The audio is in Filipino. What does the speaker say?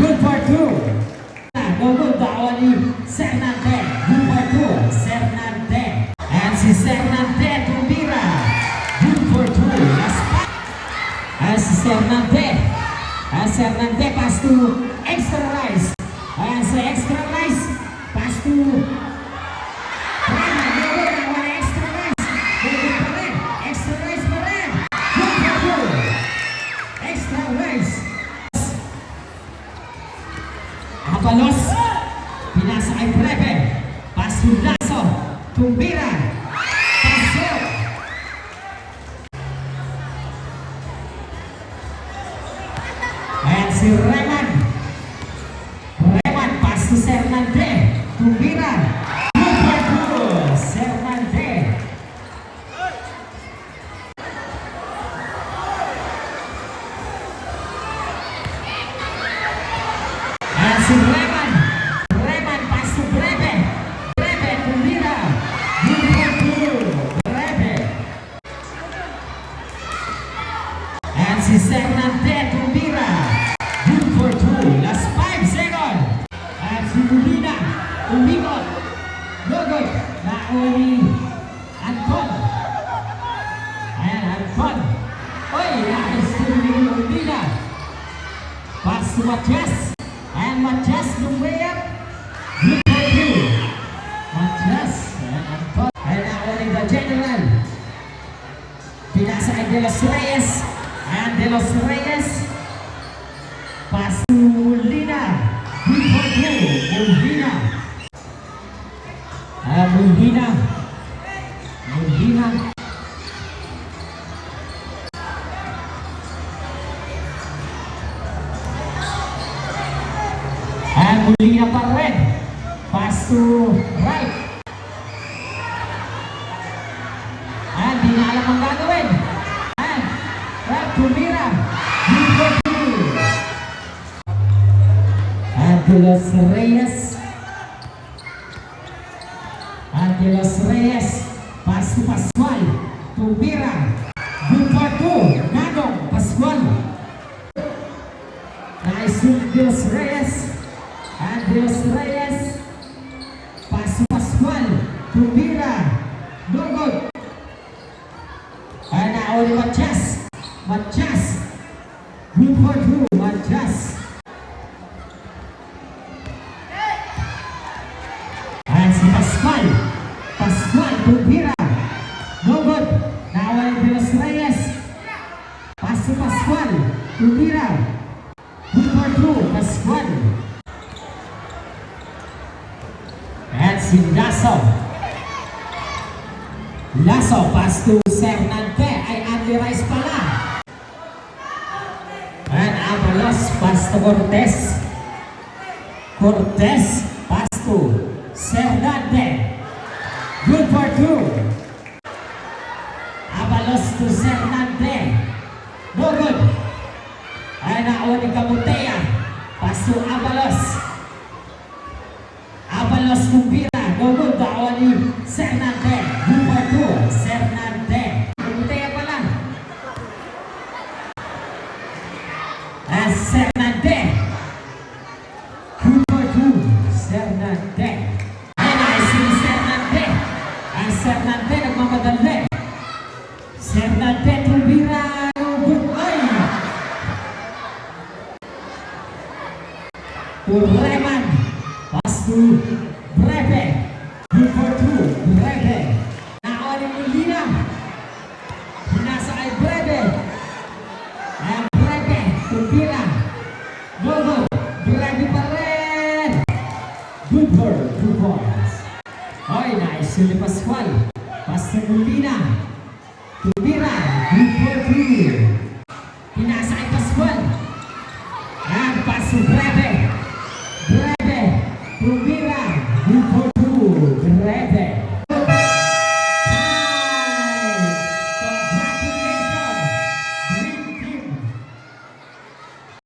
Good for two. No good daw ni Sernante. Good for two. Sernante. And si Sernante tumira. Good for two. And si Sernante. And Sernante pass to extra rice. And sa extra rice pass to Abalos, pinasa ay Breve, Pasulaso, Tumbira, Pasok. Ayan si Reman. Reman, pas to Sernante, Tumbira. Good, Sernante. Si Reman, Reman pas to Breve, Breve Tumbira, good, Breve. And si Sernante Tumbira, good for two, last 5 seconds. And si Molina, umikot, no good, nauli Anton. Ayan, Anton. Oy, nakis to Molina. Pass to Matias. And Matias Lumbayap. Good for two. Matias. And nakuha the general. Pinasa ay De Los Reyes. And De Los Reyes. Pass to Molina. Good for two. Molina. Molina. Molina. And Molina pa rin. Pass to right. And di na alam ang gagawin. And right to Mira. Good for two. And De Los Reyes. And De Los Reyes. Pass to Pascual. To Mira. Good for two. Nanong Pascual. Nice to De Los Reyes. And De Los Reyes, pass to Pascual, Tumbira, no good. And now only Matias, Matias, good for two, Matias. And si Pascual, Pascual, Tumbira, no good. Now only De Los Reyes, pass to Pascual, Tumbira, good for two, Pascual. And si Lasso. Lasso, pass to Sernante. Ay, Andy Rice pala. And Abalos, pass to Cortez. Cortez, pass to Sernante. Good for two. Abalos to Sernante. No good. Ay, nakuha ni Camutea. Pass to Abalos. Abalos Tumbira, no good, dawa ni Sernante, good for two, Sernante. Pagkutaya pala. Sernante, good for two, Sernante. Ayan na, si Sernante. Sernante, nagmamadali. Sernante, Tumbira, no good, ay. Reman. Pass to Breve. Good for two. Breve. Nakuha ni Molina. Pinasa ay Breve. And Breve. Tumbira. No good. Breve pa rin. Good for 2 points. Oy, nice. Sili Pascual.